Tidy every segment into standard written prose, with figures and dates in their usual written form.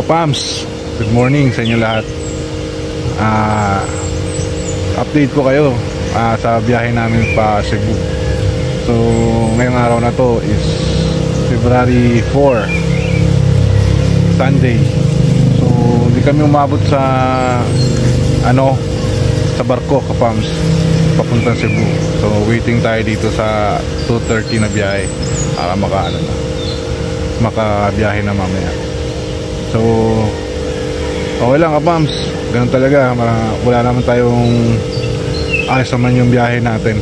Kapams, good morning sa inyo lahat. Update ko kayo sa biyahe namin pa Cebu. So ngayong araw na to is February 4, Sunday. So hindi kami umabot sa sa barko, Kapams, papuntang Cebu. So waiting tayo dito sa 2:30 na biyahe para makabiyahe na mamaya. So okay lang, Kapams, ganun talaga. Wala naman tayong ayos naman yung biyahe natin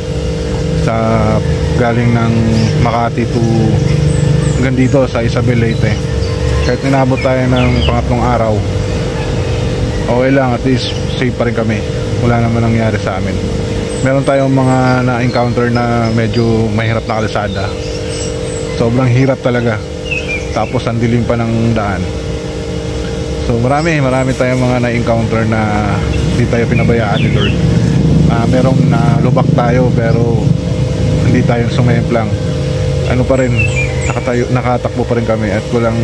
sa galing ng Makati to hanggang dito sa Isabel, Leyte. Kahit inabot tayo ng pangatlong araw, okay lang, at least safe pa rin kami. Wala naman nangyari sa amin. Meron tayong mga na-encounter na medyo mahirap na kalsada. Sobrang hirap talaga. Tapos ang dilim pa ng daan. So marami tayong mga na-encounter na hindi tayo pinabayaan ni Lord. Merong nalubak tayo pero hindi tayo sumayemplang. Ano pa rin, nakatakbo pa rin kami at walang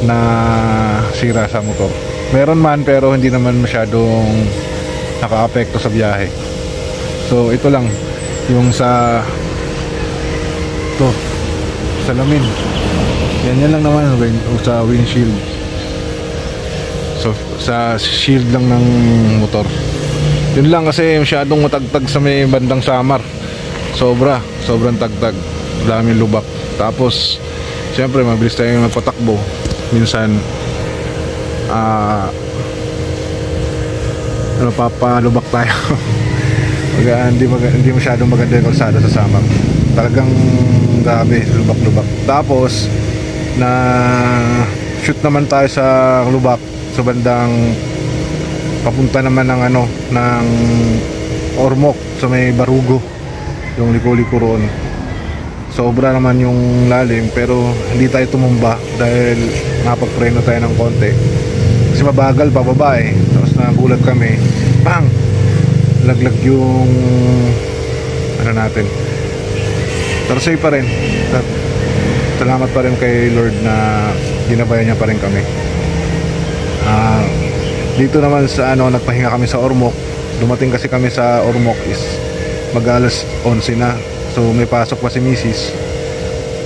nasira sa motor. Meron man pero hindi naman masyadong naka-apekto sa biyahe. So ito lang yung sa salamin. Yan lang naman sa windshield. So sa shield lang ng motor. Yun lang, kasi masyadong matagtag sa may bandang Samar. Sobrang tagtag. Daming lubak. Tapos syempre mabilis tayong magpatakbo. Minsan papalubak tayo. Hindi masyadong maganda yung kalsada sa Samar. Talagang grabe, lubak-lubak. Tapos na shoot naman tayo sa lubak sa bandang papunta naman ng Ormoc, sa may Barugo, yung liko-liko roon. Sobra naman yung lalim pero hindi tayo tumumba dahil napagpreno tayo ng konti kasi mabagal pababa Tapos nagulat kami, bang! Laglag yung natin. Pero safe pa rin. Salamat pa rin kay Lord na ginabayan niya pa rin kami. Dito naman sa nagpahinga kami sa Ormoc. Dumating kasi kami sa Ormoc is mag-alas 11 na. So may pasok pa si Mrs.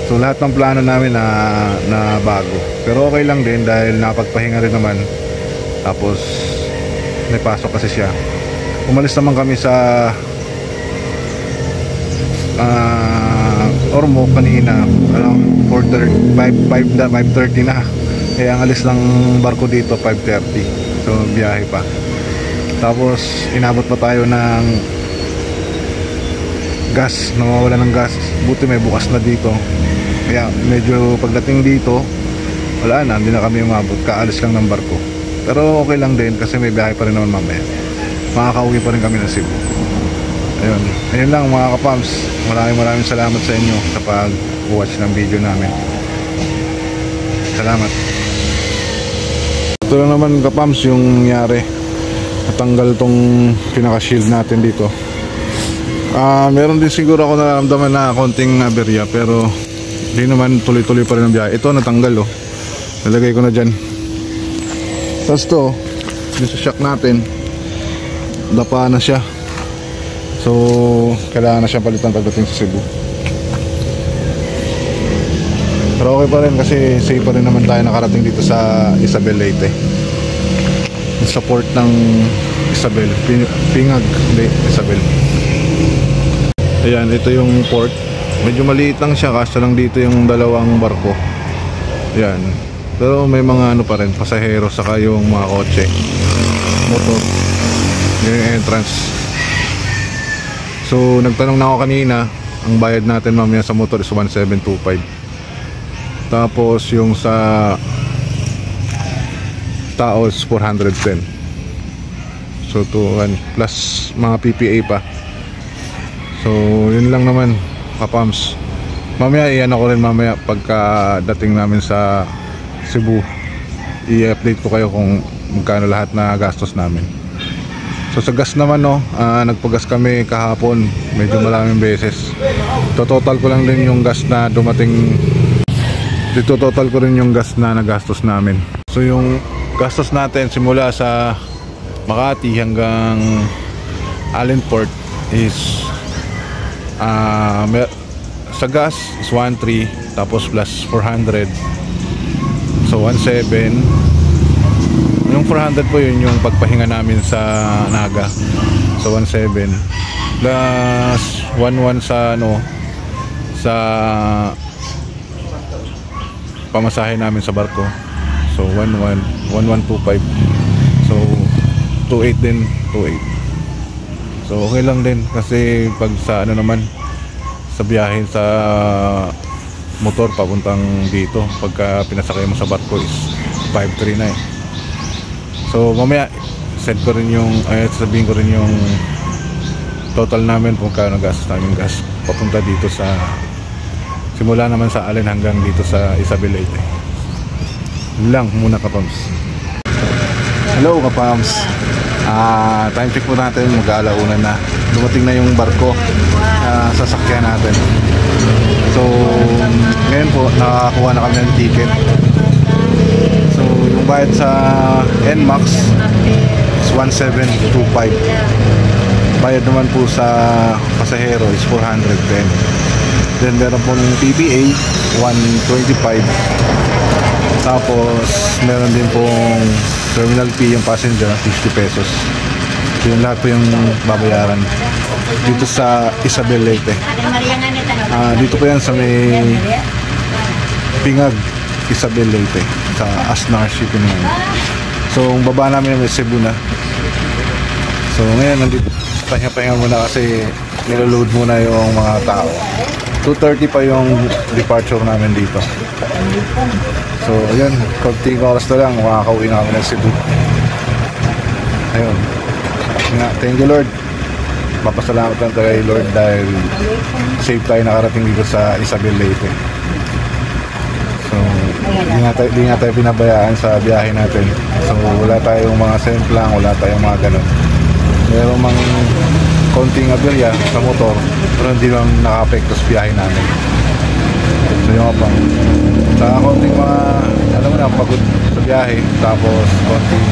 So lahat ng plano namin na bago. Pero okay lang din dahil napagpahinga rin naman. Tapos may pasok kasi siya. Umalis naman kami sa Ormoc kanina around 5:30 na. Kaya ang alis ng barko dito 5:30. So biyahe pa. Tapos inabot pa tayo ng gas, nawawala ng gas. Buti may bukas na dito. Kaya medyo pagdating dito wala na, hindi na kami umabot. Kaalis lang ng barko. Pero okay lang din kasi may biyahe pa rin naman mamaya. Makakauwi pa rin kami ng Cebu. Ayun lang mga Kapams. Maraming salamat sa inyo sa pag-watch ng video namin. Salamat. Ito lang naman, Kapams, yung nangyari. Natanggal tong pinaka-shield natin dito. Meron din siguro ako nararamdaman na konting aberya pero hindi naman, tuloy-tuloy pa rin ang biyahe. Ito natanggal nalagay ko na dyan. Tapos to, yung sa shock natin, dapa na siya. So kailangan na siyang palitan pagdating sa Cebu. Pero okay pa rin kasi safe pa rin naman tayo nakarating dito sa Isabel, Leyte. Sa port ng Isabel, Pingag, Isabel. Ayan, ito yung port. Medyo maliit lang siya, kasi lang dito yung dalawang barko. Ayan. Pero may mga pa rin, pasahero, saka yung mga kotse, motor. Yung entrance. So nagtanong na ako kanina, ang bayad natin mamaya sa motor is 1,725. Tapos yung sa tao is 410. So plus mga PPA pa. So yun lang naman, Kapams. Mamaya iyan ako rin mamaya pagka dating namin sa Cebu. I-update ko kayo kung magkano lahat na gastos namin. So sa gas naman nagpagas kami kahapon, medyo maraming beses. Total ko lang din yung gas na dumating. Dito total ko rin yung gas na nagastos namin. So yung gastos natin simula sa Makati hanggang Allenport is sa gas is 1.3, tapos plus 400, so 1.7. Yung 400 po yun yung pagpahinga namin sa Naga, so 1.7 plus 1.1 sa sa pamasahe namin sa barko, so 1.1, 1.125, so 2.8 din, 2.8. So okay lang din kasi pag sa naman sa biyahe sa motor papuntang dito, pagka pinasakay mo sa barko is 5.3 na eh. So mamaya send ko rin yung sabihin ko rin yung total namin kung kano gastos namin gas papunta dito sa simula naman sa Allen hanggang dito sa Isabela Leyte. Yun lang muna kapams. Hello kapams. Time check po natin, mag-aalauna na. Dumating na yung barko, sasakyan natin. So ngayon po nakakuha na kami ng ticket. So yung bayad sa NMAX is 1,725. Bayad naman po sa pasahero is 410. Then meron po ng PBA 125. Tapos meron din pong terminal fee yung passenger 50 pesos. So yun lahat po yung babayaran dito sa Isabela Leyte. Dito po yan sa may Pingag, Isabela Leyte, sa Asnar Shipping Line. So ang baba namin may Cebu na. So ngayon nandito pahinga-pahinga muna kasi niloload muna yung mga tao. 2:30 pa yung departure namin dito. So ayun, konting oras na lang makakauwi na kami ng Cebu. Ayun, thank you Lord. Mapasalamat lang kay Lord dahil safe tayo nakarating dito sa Isabela Leyte. So di nga tayo pinabayaan sa biyahe natin. So wala tayong mga semplang, wala tayong mga ganun. Meron mang konting aberya sa motor pero hindi lang naka-apekto sa biyahe namin. So yung pang sa konting mga alam mo na pagod sa biyahe, tapos konting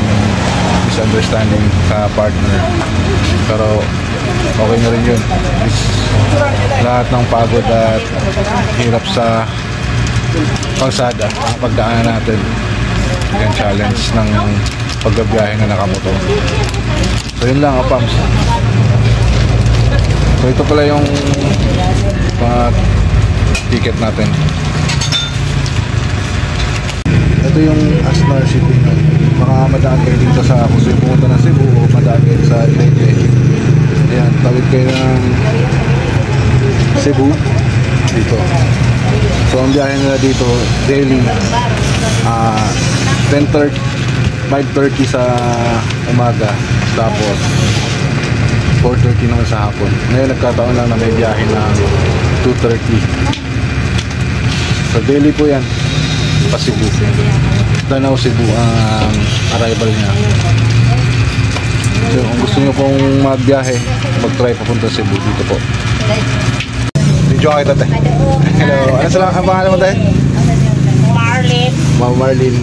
misunderstanding sa partner, pero okay na rin yun. Lahat ng pagod at hirap sa kalsada ang pagdaanan natin, yung challenge ng pagbabiyahe na nakamotor. So yun lang kapams. So ito pala yung mga ticket natin. Ito yung Asnar Shipping Line. Baka madaan kayo dito sa kung sino pumunta ng Cebu o madaan kayo sa Leyte. Ayan, tawid kayo ng Cebu dito. So ang biyahe nila dito daily 5:30 sa umaga, tapos 4:30 naman sa hapon. Ngayon nagkataon lang na may biyahe na 2:30. So daily po yan pa Cebu. Danao Cebu ang arrival niya. So kung gusto nyo pong magbiyahe, mag-try papunta Cebu, dito po. Video ka kita, te. Hello, ano sila ang pangalan mo, te? Marlene. Ma'am Marlene.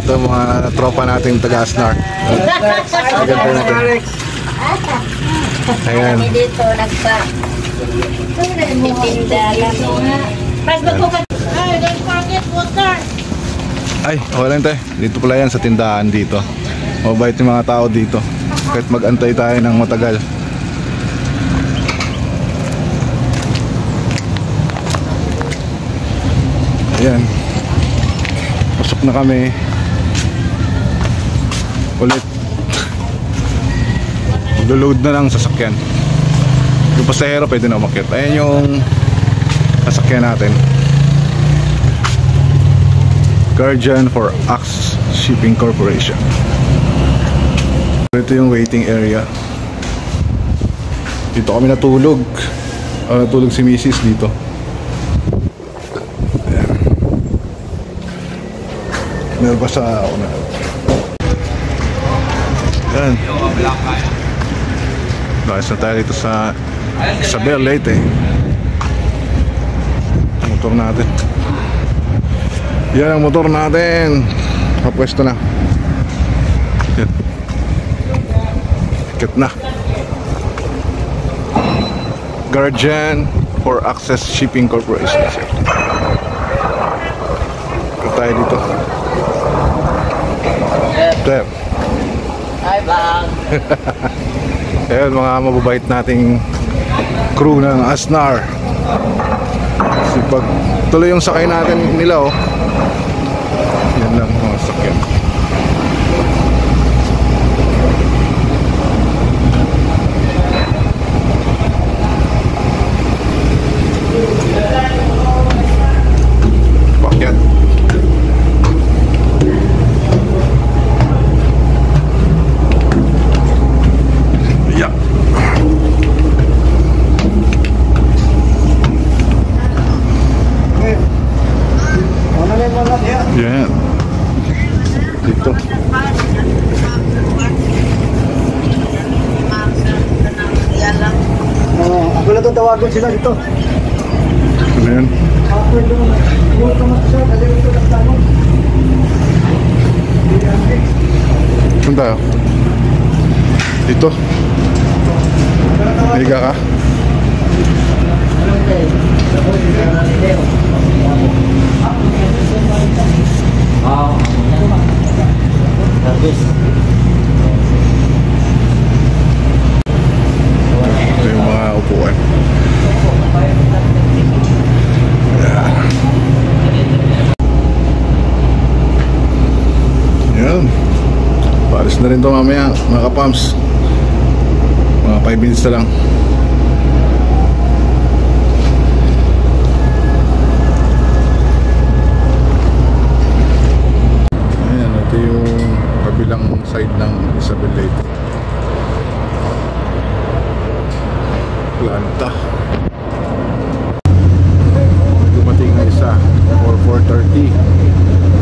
Ito mga tropa nating taga-Asnar. Maganda natin. Ayan. Kami dito nagpa-tinda lang. Mas magkukat. Ay, don't forget water. Ay, wala lang, te. Dito pala yan sa tindahan dito. Mabait yung mga tao dito. Kahit mag-antay tayo ng matagal. Ayan. Pasok na kami. Ulit. Load na lang sasakyan. Yung pasahero pwede na umakyat. Ayan yung sasakyan natin. Guardian for Axe Shipping Corporation. Ito yung waiting area. Dito kami natulog. Natulog si Mrs. dito. Ayan. Meron pa sa ako na. Ayan. Bakit na tayo dito sa Isabela Leyte. Motor natin. Yan ang motor natin. Kapwesto na. Yan. Ticket na. Guardian for Access Shipping Corporation. Ito tayo dito. There. Hi, Bang. Ayan, mga mababait nating crew ng Asnar. Kasi pag tuloy yung sakay natin nila, oh. Yan lang mga sakyan. Pakyat. Yeah. Yan. Dito. Ako lang itong tawagan sila dito. Ano yan? Saan tayo? Dito? Higa ka? Ito yung mga upuan. Yeah. Yan. Paalis na rin ito mamaya mga kapams. Mga 5 minutes na lang. Ayan, ito yung kabilang side ng Isabel Leyte. Planta. Dumating na isa for 4:30.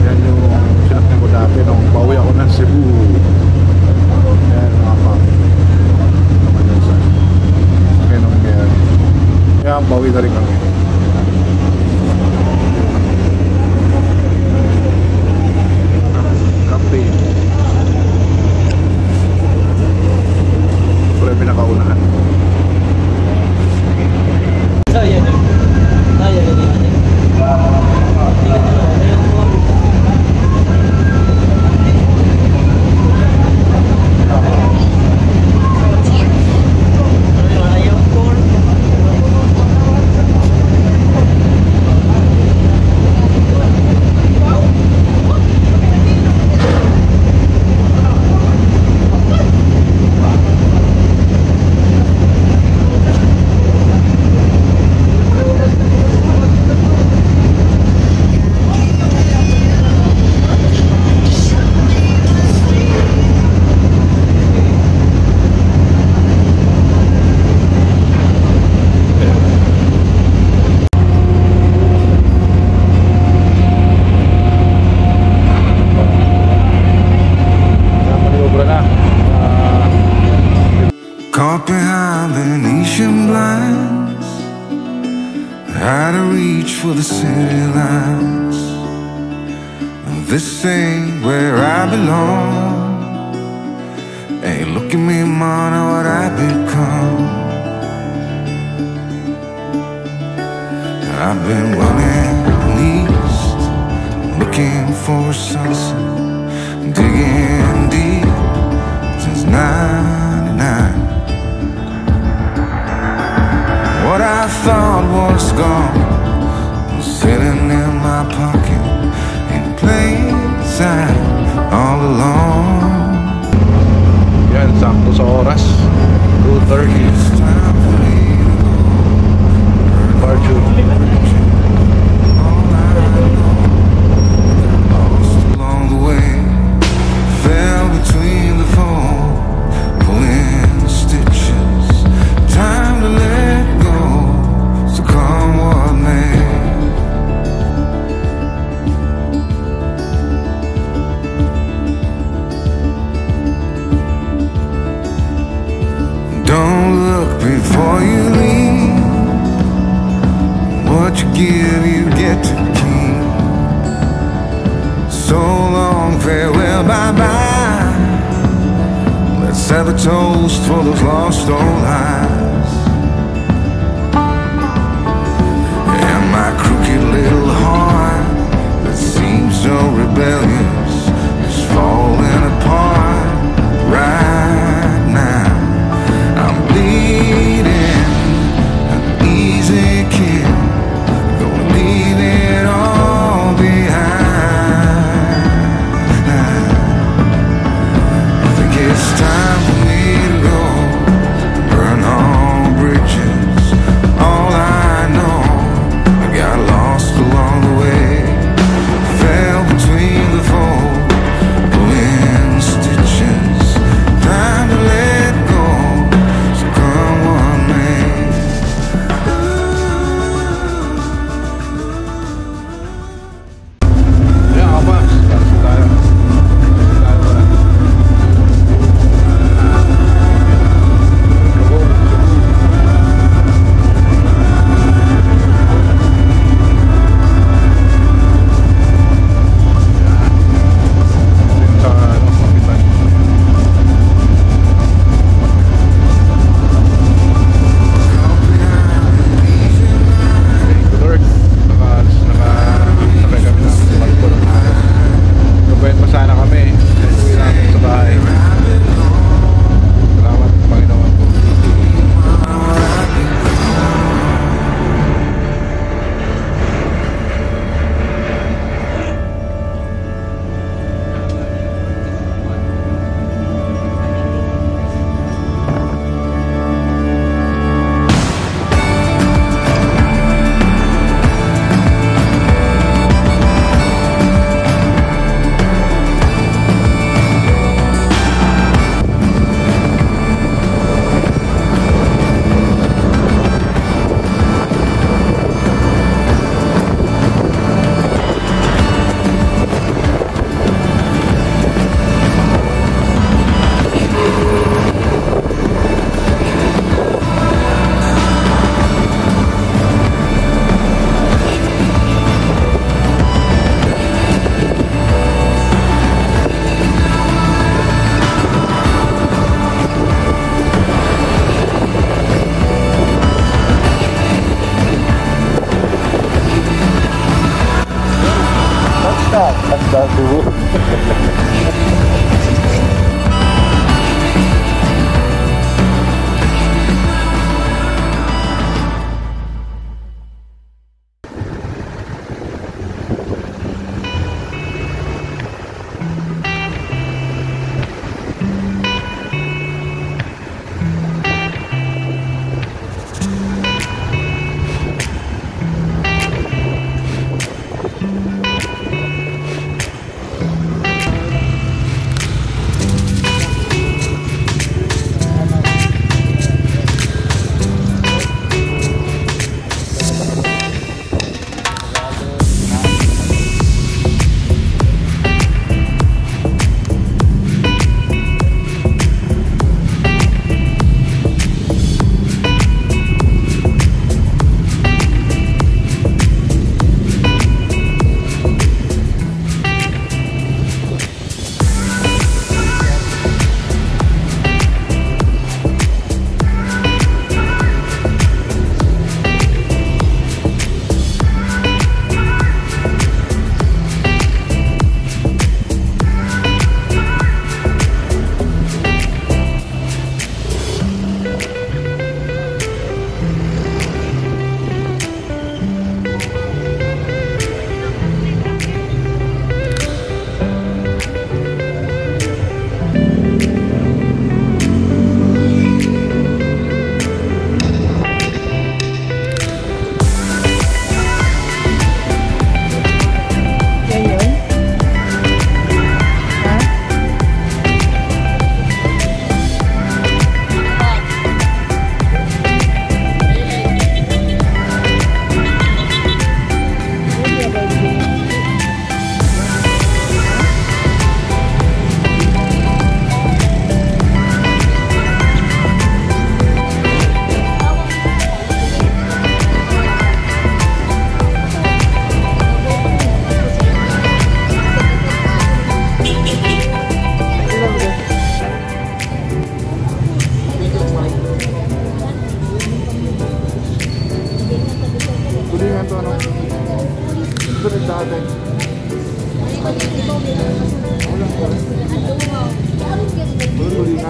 Yan yung sinakyan ko dati nung pauwi ako ng Cebu. Yan mga pa. Naman yun sa kaya nung yan. Yan, pauwi na rin kami. Captain. Wala yung pinakaunahan. Caught behind Venetian blinds, had to reach for the city lights. This ain't where I belong. Hey, look at me, man, what I become. I've been running east, looking for a sunset, digging deep since '99. What I thought was gone was sitting in my pocket in plain sight all along. Yan, sakto sa oras 2:30. It's time for me to go. Departure. All I know, lost along the way, fell between the foam, pulling the stitches. Time to let go, so come what may. Don't look before you leave. What you give, you get to keep. So long, Let's have a toast for those lost old lives. And my crooked little heart that seems so rebellious is falling apart right now. I'm bleeding an easy kill, gonna leave it all behind. I think it's time for me to go, burn all bridges. All I know, I got lost along the way, fell between the fold, pulling stitches. Time to let go, so come what may. Ayan, kapams, tayo.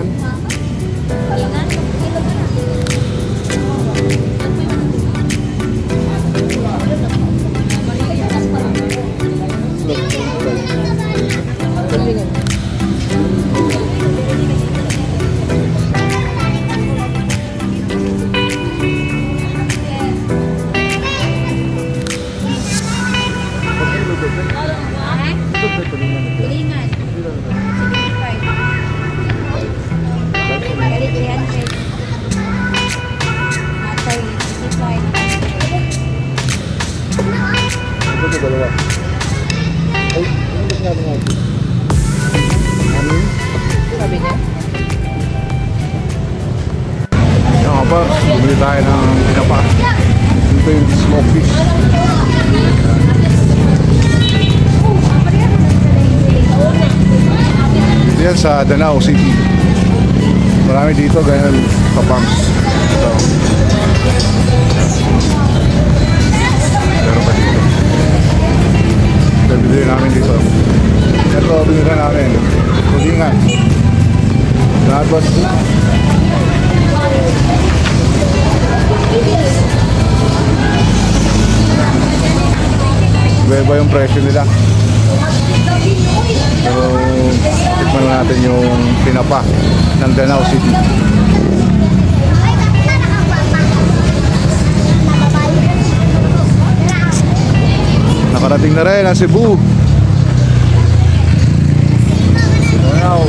yan. Tulingan. Kali 300. Matay, 65. Ito dalawa. Ay, ano ba nga ito? Ano? Sabi niya? Yan nga pa, bumili tayo ng pinapa. Ito yung smoke fish. Ito yan sa Danao City. Marami dito, ganyan kapams. Ito. Meron pa dito. Ito, binili namin dito. Ito, binili namin. Tulingan. Lahat ba? Iba yung presyo nila. So, tikman natin yung tinapa ng Danao City. Nakarating na rin ang Cebu. Wow.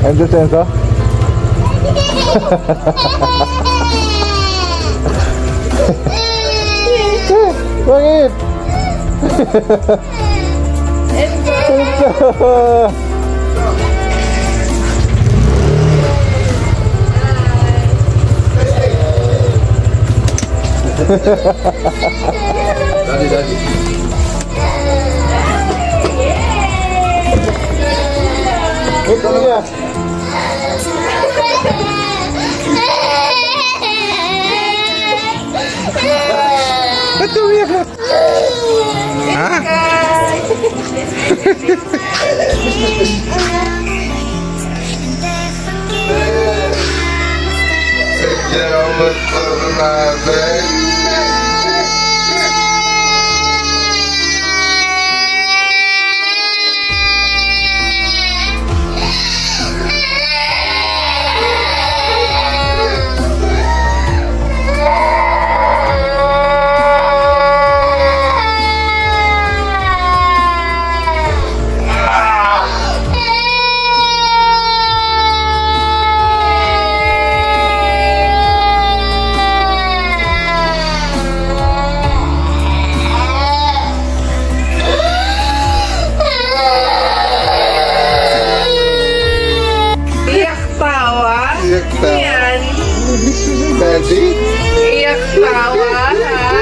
Enzo Senso? Bakit? Enzo! Daddy. Ito niya. Ba't umiyak na? Ha? Daddy? Iyak tawa, ha?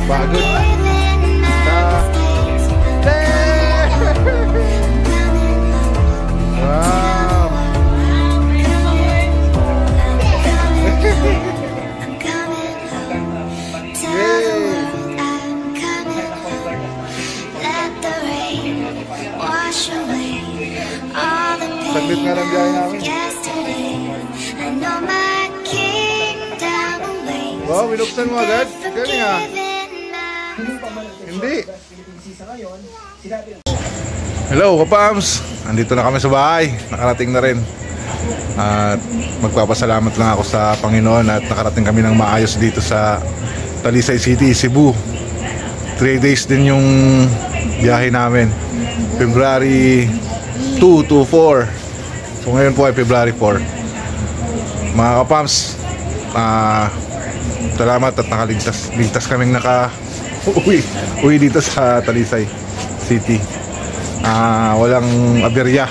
Pagod. Wow. Saglit nga lang biyahe namin. Wow, binuksan mo agad? Galing ha? Hindi. Hello, Kapams! Andito na kami sa bahay. Nakarating na rin. At magpapasalamat lang ako sa Panginoon at nakarating kami ng maayos dito sa Talisay City, Cebu. 3 days din yung biyahe namin. February 2 to 4. So ngayon po ay February 4. Mga Kapams, salamat at ligtas kaming uwi dito sa Talisay City. Walang aberya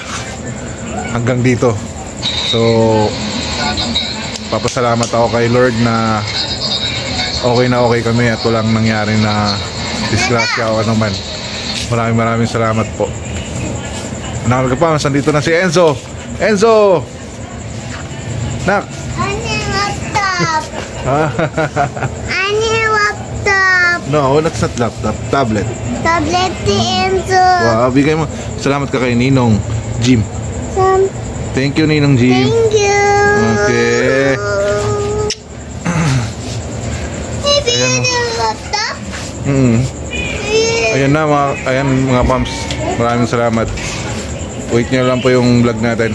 hanggang dito. So papasalamat ako kay Lord na okay kami at walang nangyari na disgrasya o anuman. Maraming salamat po. Mga Kapams, nandito na si Enzo. Enzo! Nak! Laptop. Laptop. No, that's not laptop. Tablet. Tablet ni Enzo. Wow, bigay mo. Salamat ka kay Ninong Jim. Thank you, Ninong Jim. Thank you. Okay. Ayan yung laptop. Ayan na mga Pams. Maraming salamat. Wait nyo lang po yung vlog natin.